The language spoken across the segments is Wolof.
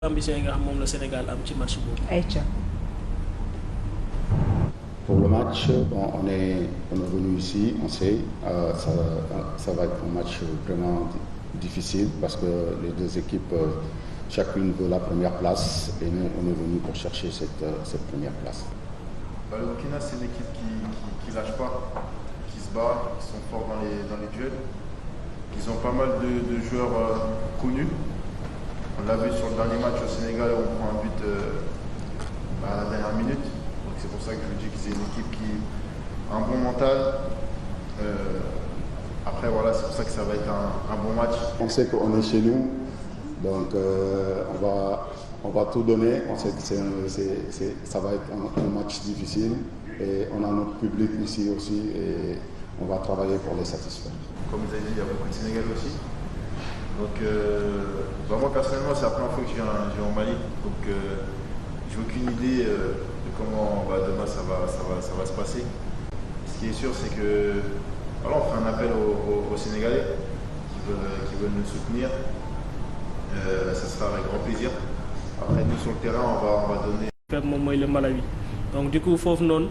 ambition yi nga xam moom la Sénégal am ci match boobu. Aïcha. Pour le match, bon, on est venu ici, on sait, ça va être un match vraiment difficile parce que les deux équipes, chacune veut la première place et nous, on est venu pour chercher cette première place. Le Burkina, c'est une équipe qui lâche pas, qui se bat, qui sont forts dans les duels. Ils ont pas mal de joueurs connus. On l'a vu sur le dernier match au Sénégal où on prend un but à la dernière minute. Donc c'est pour ça que je dis que c'est une équipe qui a un bon mental. Après voilà, c'est pour ça que ça va être un bon match. On sait qu'on est chez nous, donc on va tout donner. On sait que ça va être un match difficile et on a notre public ici aussi et on va travailler pour les satisfaire. Comme vous avez dit, il y a beaucoup de Sénégalais aussi. Donc moi personnellement c'est la première fois que je viens au Mali, donc j'ai aucune idée de comment demain ça va se passer. Ce qui est sûr c'est que voilà, on fera un appel aux Sénégalais qui veulent nous soutenir. Ça sera avec grand plaisir. Après nous sur le terrain on va donner. moom mooy le Malawi donc du coup foofu noonu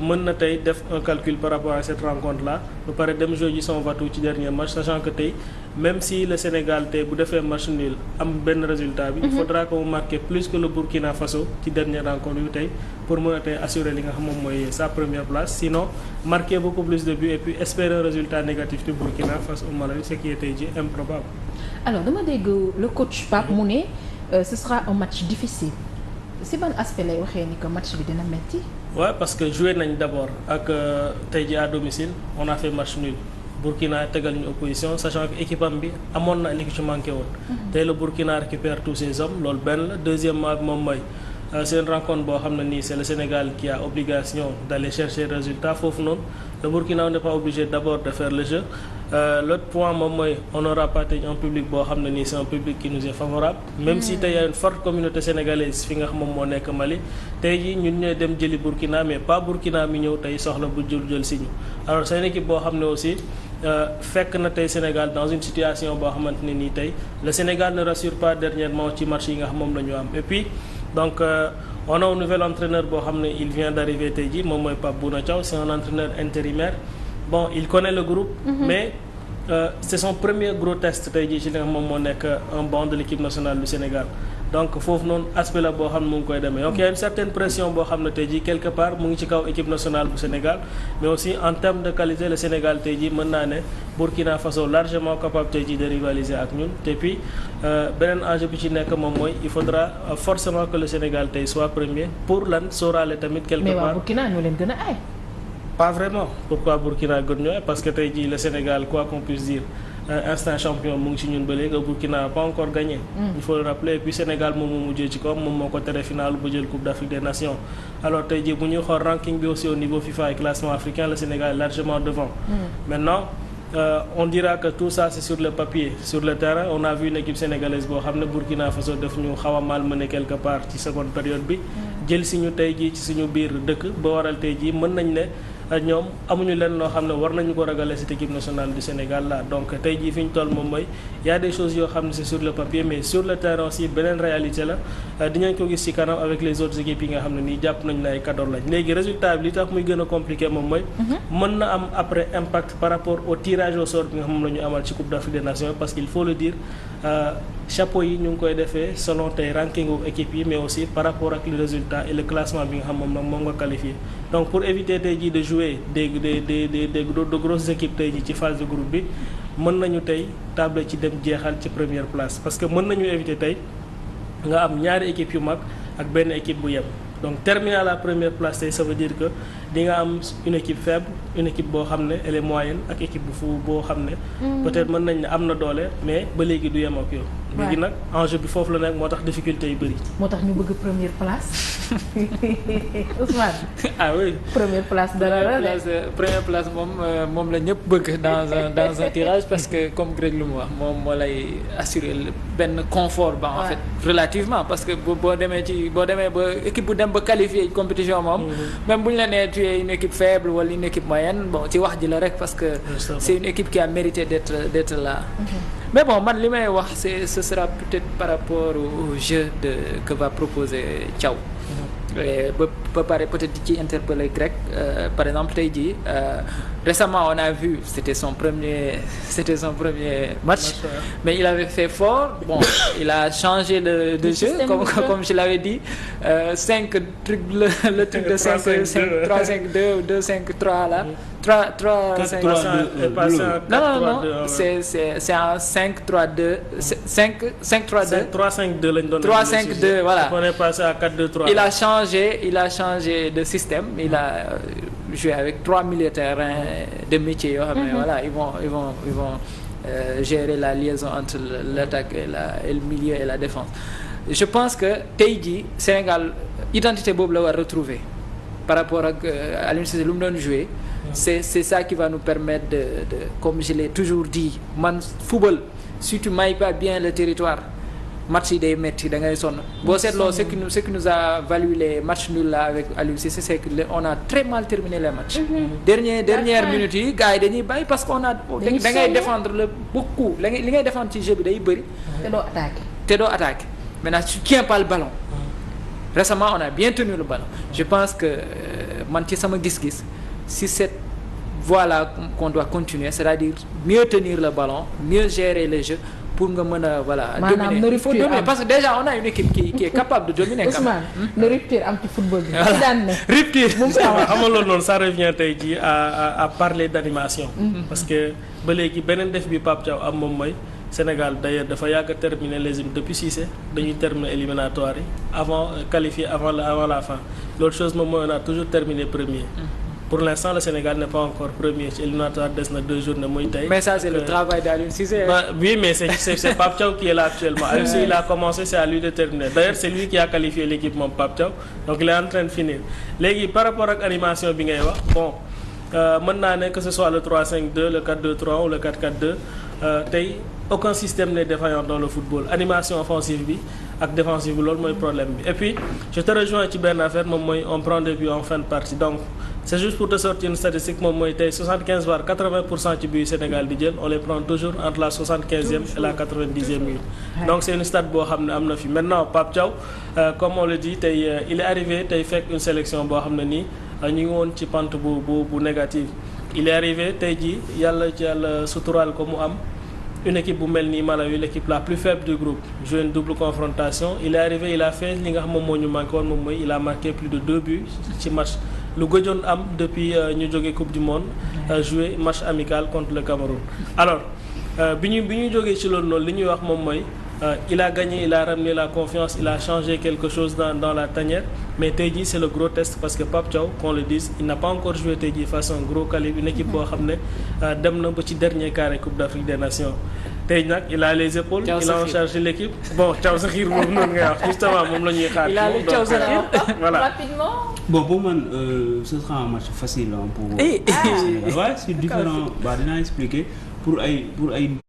mën na tey def un calcul par rapport à cette rencontre là ba pare dem jouer ji son va-tout ci dernier match sachant que tey même si le Sénégal tey bu defee match nul am benn résultat bi. il faudra que mu marque plus que le Burkina Faso ci dernière rencontre yu tey pour mën a tey assurer li nga xam moom mooy sa première place sinon marquer beaucoup plus de buts et puis espérer un résultat négatif du Burkina face au Malawi ce qui est tey ji improbable. Alors dama dégg le coach Pape mu ne ce sera un match difficile si ban aspect lay waxee ni que match bi dina metti. Ouais, parce que joué nañ d'abord ak tey jii à domicile on a fait match nul Burkina tegal ñu opposition sachant que équipe am bi amoon na li ci manqué woon. tey le Burkina récupère tous ses hommes loolu benn la deuxièmement bi moom mooy c'est une rencontre boo xam ne nii c'est le Sénégal qui a obligation d'aller chercher résultat foofu noonu le Burkina n'est pas obligé d'abord de faire le jeu. L'autre point moom mooy on n'aura pas tey un public boo xam ne nii c'est un public qui nous est favorable même si tey y a une forte communauté sénégalaise fi nga xam moom moo nekk Mali tey jii ñun ñooy dem jëli Burkina mais pas Burkina mi ñëw tey soxla bu jël si ñu alors c'est une équipe boo xam ne aussi fekk na tey Sénégal dans une situation boo xamante ne nii tey le Sénégal ne rassure pas dernièrement ci match yi nga xam moom la ñu am et puis donc on a un nouvel entraîneur boo xam ne il vient d'arriver tey jii moom mooy Pape Bouna Thiaw c'est un entraîneur intérimaire bon il connaît le groupe mais c'est son premier gros test tey jii ci li nga xam moom moo nekk un banc de l'équipe nationale du Sénégal donc foofu noonu aspect la boo xam ne mu ngi koy demee donc il y a une certaine pression boo xam ne tey jii quelque part mu ngi ci kaw équipe nationale bu Sénégal mais aussi en termes de qualité le Sénégal tey jii mën naa ne Burkina Faso largement capable tey jii de rivaliser ak ñun te puis beneen enjeu bi ci nekk moom mooy il faudra forcément que le Sénégal tey soit premier pour lan sóoraale tamit quelque part. mais waa Burkina ñoo leen gën a ay. Pas vraiment. Pourquoi Burkina gën ñooy parce que tey jii le Sénégal quoi qu'on puisse dire instant champion mu ngi ci ñun ba léegi Burkina n'a pas encore gagné. Il faut le rappeler et puis Sénégal moom moo mujjee ci kawam moom moo ko tere final bu jël Coupe d'Afrique des Nations. Alors tey jii bu ñuy xool ranking bi aussi au niveau FIFA et classement africain le Sénégal est largement devant. Maintenant on dira que tout ça c'est sur le papier sur le terrain on a vu une équipe sénégalaise boo xam ne Burkina Faso def ñu xaw a malmené quelque part ci seconde période bi jël si ñu tey jii ci suñu biir dëkk ba waral tey jii mën nañ ne. ñoom amuñu leen loo xam ne war nañu ko ragale cette équipe nationale du Sénégal là donc tey jii fi ñu toll moom mooy y a des choses yoo xam ne c'est sur le papier mais sur le terrain aussi beneen réalité la dinañ ko gis ci kanam avec les autres équipes yi nga xam ne nii jàpp nañu ne ay cadeau lañ léegi résultat bi li tax muy gën a compliqué moom mooy mën na am après impact par rapport au tirage au sort bi nga xam ne la ñu amal ci Coupe d'Afrique des Nations parce qu'il faut le dire chapeau yi ñu ngi koy defee selon tey ranking wu équipe yi mais aussi par rapport ak le résultat et le classement bi nga xam moom nga qualifié donc pour éviter tey jii de jouer de grosses équipes tey jii ci phase de groupe bi mën nañu tey table ci dem jeexal ci première place parce que mën nañu éviter tey nga am ñaari équipes yu mag ak benn équipe bu yem donc terminer à la première place tey ça veut dire que di nga am une équipe faible une équipe boo xam ne elle est moyenne ak équipe bu fu boo xam ne peut-être mën nañ ne am na doole mais ba léegi du yem ak yow léegi nag enjeu bi foofu la nekk moo tax difficulté yu bëri moo tax ñu bëgg première place Ousmane. Ah oui première place dara la première place moom la ñëpp bëgg dans un tirage parce que comme Greg lu mu wax moom moo lay assurer benn confort ba en fait relativement parce que boo demee ba équipe bu dem ba qualifier compétition moom même bu ñu la nee tu es une équipe faible wala une équipe moyenne bon ci wax ji la rek parce que c'est une équipe qui a mérité d'être là. mais bon man li may wax ce sera peut-être par rapport au jeu que va proposer Thiaw. ba pare peut-être ci interpeller Greg par exemple tey jii récemment on a vu c'était son premier match mais il avait fait fort bon il a changé de jeu comme je l'avais dit 5 trucs le truc de 5 3 5 2 2 5 3 là 3 5 non c'est un 5 3 2 5 3 2 3 5 2 lañ doon 3 5 2 voilà on est passé à 4 2 3 il a changé de système il a joué avec 3 milieux de terrain de métier yoo xam ne voilà ils vont gérer la liaison entre l'attaque et le milieu et la défense je pense que tey jii Sénégal identité boobu la war retrouver par rapport ak Aliou Cissé lu mu doon jouer c'est ça qui va nous permettre de comme je l'ai toujours dit man football si tu mailles pas bien le territoire match yi day metti da ngay sonn boo seetloo ce qui nous a valu les matchs nuls là avec Aliou Cissé c'est que on a très mal terminé les matchs dernière minute yi gars yi dañuy bàyyi parce que on a da ngay défendre le beaucoup li ngay défendre ci jeu bi day bëri te doo attaquer maintenant tu tiens pas le ballon récemment on a bien tenu le ballon je pense que man ci sama gis-gis si cette voie-là qu'on doit continuer c'est-à-dire mieux tenir le ballon mieux gérer les jeux pour nga mën a voilà dominer il faut dominer parce que déjà on a une équipe qui est capable de dominer. Ousmane na rupture am ci football bi. ci daan ne rupture amaloon noonu ça revient tey jii à parler d'animation. parce que ba léegi beneen def bi Pape Thiaw am moom mooy Sénégal d'ailleurs dafa yàgg a terminer les depuis Cissé dañuy terminer éliminatoire yi avant qualifié avant la fin l'autre chose moom mooy on a toujours terminé premier. Pour l'instant le Sénégal n'est pas encore premier ci éliminatoire des na 2 journées muy tey. mais ça c'est le travail d'Aliou Cissé. Oui mais c'est Pape Thiaw qui est là actuellement. Aliou Cissé il a commencé c'est à lui de terminer d'ailleurs c'est lui qui a qualifié l'équipe moom Pape Thiaw donc il est en train de finir léegi par rapport ak animation bi ngay wax bon mën naa ne que ce soit le 3-5-2 le 4-2-3 ou le 4-4-2 tey aucun système n'est défaillant dans le football animation offensive bi ak défensive bi loolu mooy problème bi et puis je te rejoins ci benn affaire moom mooy on prend des buts en fin de partie donc c'est juste pour te sortir une statistique moom mooy tey 75 voire 80% ci buts Sénégal di jël on les prend toujours entre la 75e et la 90e minute donc c'est une stat boo xam ne am na fi maintenant Pape Thiaw comme on le dit tey il est arrivé tey fekk une sélection boo xam ne nii ñu ngi woon ci pente bu négative il est arrivé tey jii yàlla suturaal ko mu am une équipe bu mel nii Malawi l'équipe la plus faible du groupe joué une double confrontation il est arrivé il a fait li nga xam moom moo ñu manqué woon moom mooy il a marqué plus de 2 buts ci match lu gëjoon am depuis ñu jógee coupe du monde joué match amical contre le Cameroun alors bi ñu jógee ci loolu noonu li ñuy wax moom mooy il a gagné il a ramené la confiance il a changé quelque chose dans la tanière mais tey jii c'est le gros test parce que Pape Thiaw qu'on le dise il n'a pas encore joué tey jii face à un gros calibre une équipe boo xam ne dem na ba ci dernier carré Coupe d'Afrique des Nations tey nag il a les épaules il a en charge l'équipe bon Thiaw Sakhir boobu noonu ngay wax justement moom la ñuy xaar. il a le Thiaw Sakhir voilà rapidement. bon pour man ce sera un match facile pour. ouais c'est différent dinaa expliquer pour ay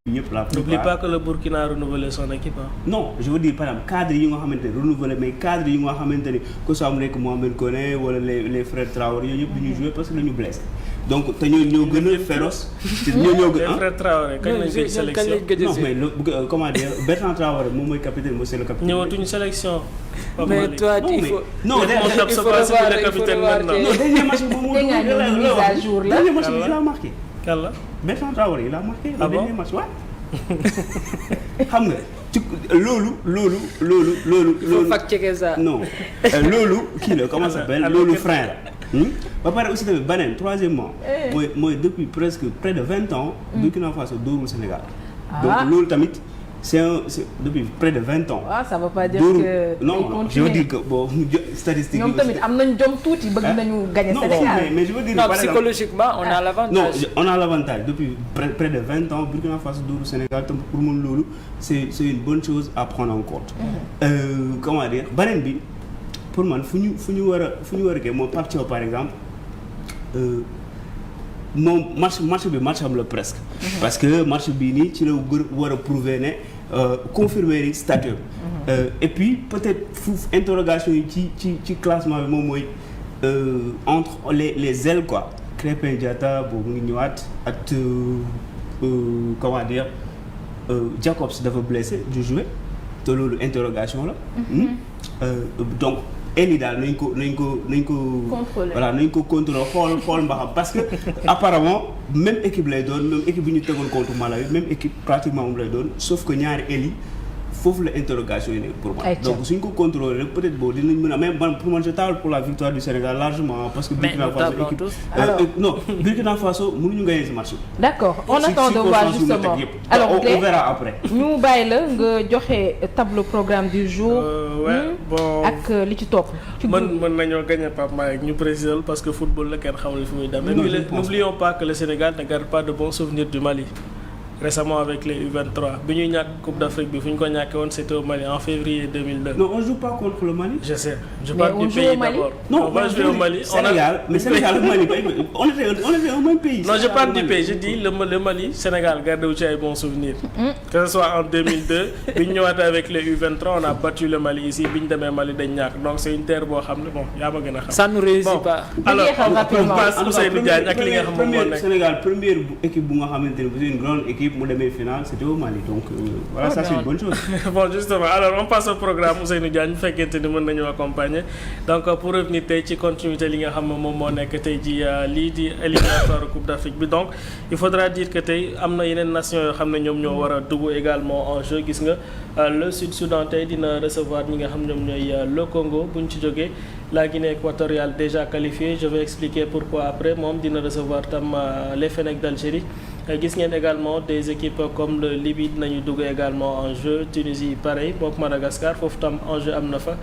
ñëpp la plupart. N'oublie pas que le Burkina a renouvelé son équipe non je veux dire par exemple cadre yi nga xamante ne renouvelé mais cadre yi nga xamante ne que soit mu nekk Mohamed Koné wala les frères Traoré yooyu yëpp du ñu jouer parce que dañu blessé donc te ñoo gën a féroce. ñoo gën les frères Traoré kañ lañ koy sélection non mais comment dire Bertrand Traoré moom mooy capitaine mooy c'est le capitaine. ñëwatuñu sélection. mais toi il faut non il faut revoir dernier match bi moom mise à jour la dernier match bi il a marqué. Kalla Bertrand Traoré il a marqué. Ah bon? Dernier match waaw. xam nga ci loolu. il faut fact-checker ça. non loolu kii la comment ça s'appelle loolu frein la. ba pare aussi tamit beneen troisièmement. mooy depuis presque près de 20 ans. Burkina Faso dóorul Sénégal. donc loolu tamit c'est depuis près de 20 ans. ça veut pas dire que. non je veux dire que bon statistique. ñoom tamit am nañ jom tuuti bëgg nañu gagner Sénégal. mais je veux dire non psychologiquement on a l'avantage. non on a l'avantage depuis près de 20 ans Burkina Faso dóorul Sénégal te pour mun loolu c'est une bonne chose à prendre en compte. comment dire beneen bi pour man fu ñu war a kii moom Pape Thiaw par exemple. moom match bi match am la presque. parce que match bii nii ci la war a prouver ne confirmer ni statut. et puis peut-être foofu interrogation yi ci classement bi moom mooy entre les ailes quoi. Krépin Diatta boobu mu ngi ñëwaat ak comment dire Jacobs dafa blessé du jouer te loolu interrogation la. Donc eli daal nañ ko. contrôler voilà nañ ko contrôler xool mbaxam parce que apparemment même équipe lay doon même équipe bi ñu tegoon contre Malawi même équipe pratiquement moom lay doon sauf que ñaari eli foofu la interrogation yi nekk pour moi. donc suñ ko contrôler rek peut-être boobu dinañ mën a même pour man je table pour la victoire du Sénégal largement parce que Burkina Faso équipe non Burkina Faso mënuñu gagner ce match. d'accord on attend de voir justement alors on verra après. ñu bàyyi la nga joxe tableau programme du jour. bon ak li ci topp. mën nañoo gagner Pape Malick ñu préciser parce que football la kenn xamul fi muy dem. N'oublions pas que le Sénégal ne garde pas de bons souvenirs du Mali. Récemment avec les U23 bi ñuy ñàkk Coupe d'Afrique bi fu ñu ko ñàkkee woon c'était au Mali en février 2002. non on joue pas contre le Mali. Je sais je parle du pays d'abord. non on va jouer au Mali. Sénégal mais Sénégal Mali on était au même pays. non je parle du pays je dis le Mali Sénégal gardé wu ci ay bons souvenirs. Que ce soit en 2002 bi ñu ñëwaatee avec les U23 on a battu le Mali ici bi ñu demee Mali dañ ñàkk donc c'est une terre boo xam ne bon yaa ma gën a xam. ça nous réussit pas. alors on passe Ousseynou Diagne ak li nga xam moom moo nekk. Sénégal première équipe bu nga xamante ne c'est une grande équipe mu demee finale c'était au Mali donc voilà ça c'est une bonne chose. bon justement alors on passe au programme Ousseynou Diagne bu fekkente ni mën nañu accompagner donc pour revenir tey ci continuité li nga xam ne moom moo nekk tey ji lii di éliminatoire Coupe d'Afrique bi donc il faudra dire que tey am na yeneen nation yoo xam ne ñoom ñoo war a dugg également en jeu gis nga le Sud-Soudan tey dina recevoir ñi nga xam ñoom ñooy le Congo bu ñu ci jógee la Guinée équatoriale déjà qualifiée je vais expliquer pourquoi après moom dina recevoir tam les Fennecs d'Algérie. Gis ngeen également des équipes comme le Libye dinañu dugg également en jeu Tunisie pareil boog Madagascar foofu tam en jeu am na fa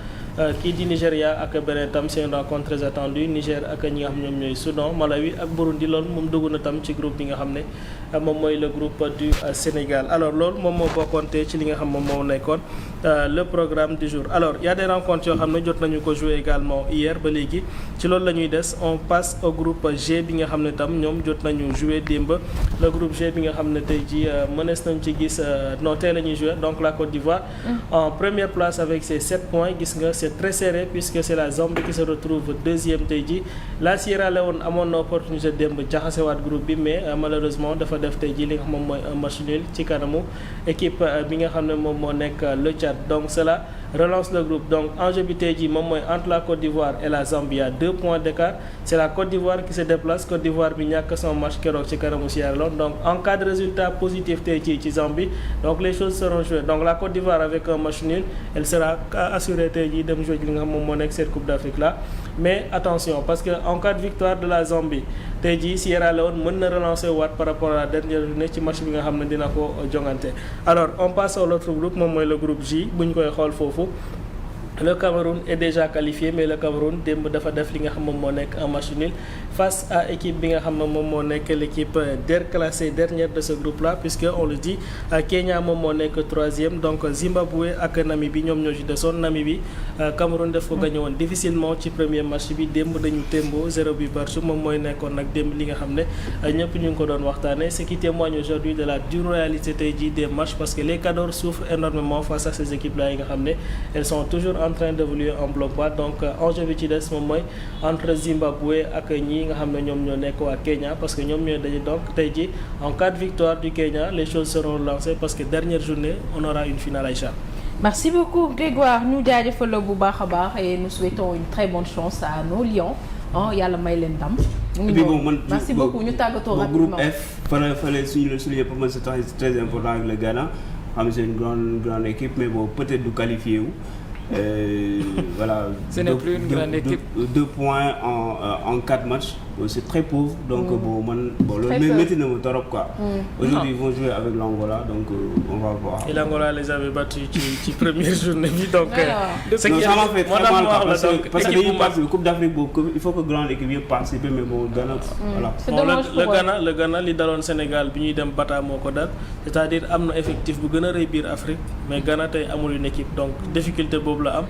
kii di Nigéria ak beneen tam c'est une rencontre très attendue Niger ak ñi nga xam ñoom ñooy Soudan Malawi ak Burundi loolu moom dugg na tam ci groupe bi nga xam ne moom mooy le groupe du Sénégal alors loolu moom moo bokkoon te ci li nga xam moom moo nekkoon le programme du jour alors il y a des rencontres yoo xam ne jot nañu ko jouer également hier ba léegi ci loolu la ñuy des on passe au groupe G bi nga xam ne tam ñoom jot nañu jouer démb le groupe G bi nga xam ne tey ji mënees nañ ci gis non tey la ñuy jouer donc la Côte d'Ivoire en première place avec ses 7 points gis nga c'est très serré puisque c'est la Zambie qui se retrouve deuxième tey ji la Sierra Leone amoon na opportunité démb jaxasewaat groupe bi mais malheureusement dafa def tey ji li nga xam moom mooy un match nul ci kanamu équipe bi nga xam ne moom moo nekk le Tchad donc cela relance le groupe donc enjeu bi tey jii moom mooy entre la Côte d'Ivoire et la Zambie à 2 points d'écart c'est la Côte d'Ivoire qui se déplace Côte d'Ivoire bi ñàkk son match keroog ci kanamu Sierra Leone donc en cas de résultat positif tey jii ci Zambie donc les choses seront jouées donc la Côte d'Ivoire avec un match nul elle sera assurée tey jii dem jouer li nga xam moom moo nekk cette Coupe d'Afrique là mais attention parce que en cas de victoire de la Zambie tey jii Sierra Leone mën na relancer waat par rapport à la dernière journée ci match bi nga xam ne dina ko jongante alors on passe à l'autre groupe moom mooy le groupe J bu ñu koy xool foofu le Cameroun est déjà qualifié mais le Cameroun démb dafa def li nga xam moom moo nekk un match nul face à équipe bi nga xam ne moom moo nekk l'équipe classée dernière de ce groupe là puisque on le dit Kenya moom moo nekk troisième donc Zimbabwe ak Namibie ñoom ñoo ci desoon Namibie Cameroun def ko gagné woon difficilement ci premier match bi démb dañu témboo 0 but partout moom mooy nekkoon nag démb li nga xam ne ñëpp ñu ngi ko doon waxtaane ce qui témoigne aujourd'hui de la dure réalité tey jii des matchs parce que les Cadors souffrent énormément face à ces équipes là yi nga xam ne elles sont toujours en train d'évoluer en bloc bas donc enjeu bi ci des moom mooy entre Zimbabwe ak ñi nga xam ne ñoom ñoo nekk waa Kenya parce que ñoom ñooy daje donc tey jii en cas de victoire du Kenya les choses seront relancées parce que dernière journée on aura une finale Aïcha. Merci beaucoup Grégoire ñu jaajëfal la bu baax a baax et nous souhaitons une très bonne chance à nos Lions yàlla may leen ndam. Merci beaucoup ñu tàggatoo rapidement. Groupe F fallait souligner pour moi c'est très important avec le Ghana xam c'est une grande équipe mais bon peut-être du qualifié wu. Voilà. Ce n'est plus une grande équipe. 2 points en 4 matchs. C'est très pauvre donc le métier ne me torop quoi. Aujourd'hui ils vont jouer avec l'Angola donc on va voir. Et l'Angola les avait battus ci première journée bi donc. ça m'a fait très mal parce que dañuy participer Coupe d'Afrique boobu il faut que grande équipe yëpp participer mais bon Ghana voilà. C'est dommage le Ghana li daloon Sénégal bi ñuy dem Bata moo ko dal c'est-à-dire am na effectif bu gën a rëy biir Afrique mais Ghana tey amul une équipe donc difficulté boobu la am.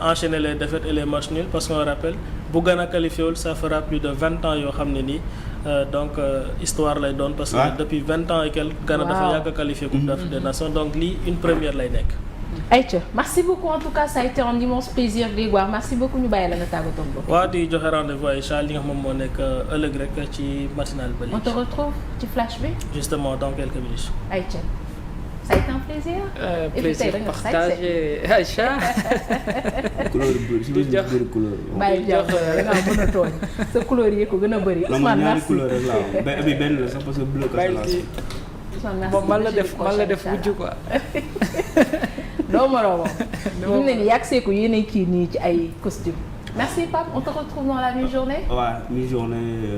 Enchaîner les défaites et les matchs nuls parce qu'on rappelle bu Ghana qualifié wul ça fera plus de 20 ans yoo xam ne nii donc histoire lay doon parce que depuis 20 ans et quelques Ghana dafa yàgg a qualifié Coupe d'Afrique des Nations donc lii une première lay nekk. Aïcha merci beaucoup en tout cas ça a été un immense plaisir Grégoire merci beaucoup ñu bàyyi la nga tàggatoo ak waaw di joxe rendez-vous Aïcha li nga xam moom moo nekk ëllëg rek ci matinale ba léegi. On te retrouve ci flash bi. Justement dans quelques minutes. Aïcha. ça a été un plaisir. Plaisir partagé Aïcha. couleur bu si biir couleur. bàyyi jàpp da ngaa mën a tooñ sa couleur yi ko gën a bëri. Ousmane ñaari merci couleur rek laa am benn la sax parce que bleu kese laa si. Ousmane merci bon man la def wujj quoi. doo moroomam. ñu ne nii yàgg seeku yéenay kii nii ci ay costume. Merci Pape, on te retrouve dans la mi-journée. Ouais, mi-journée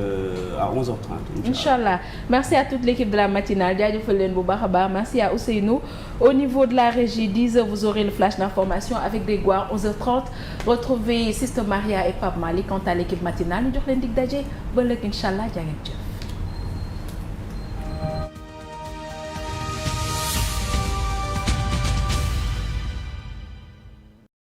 à 11h30. Inch'Allah. Merci à toute l'équipe de la matinale. Jaajëfal leen bu baax a baax. Merci à Ousseynou. Au niveau de la régie, 10h, vous aurez le flash d'information avec Grégoire. 11h30, retrouvez Sister Maria et Pape Mali. Quant à l'équipe matinale, ñu jox leen dig daje ba ëllëg inch'Allah jaa ngeen jëf.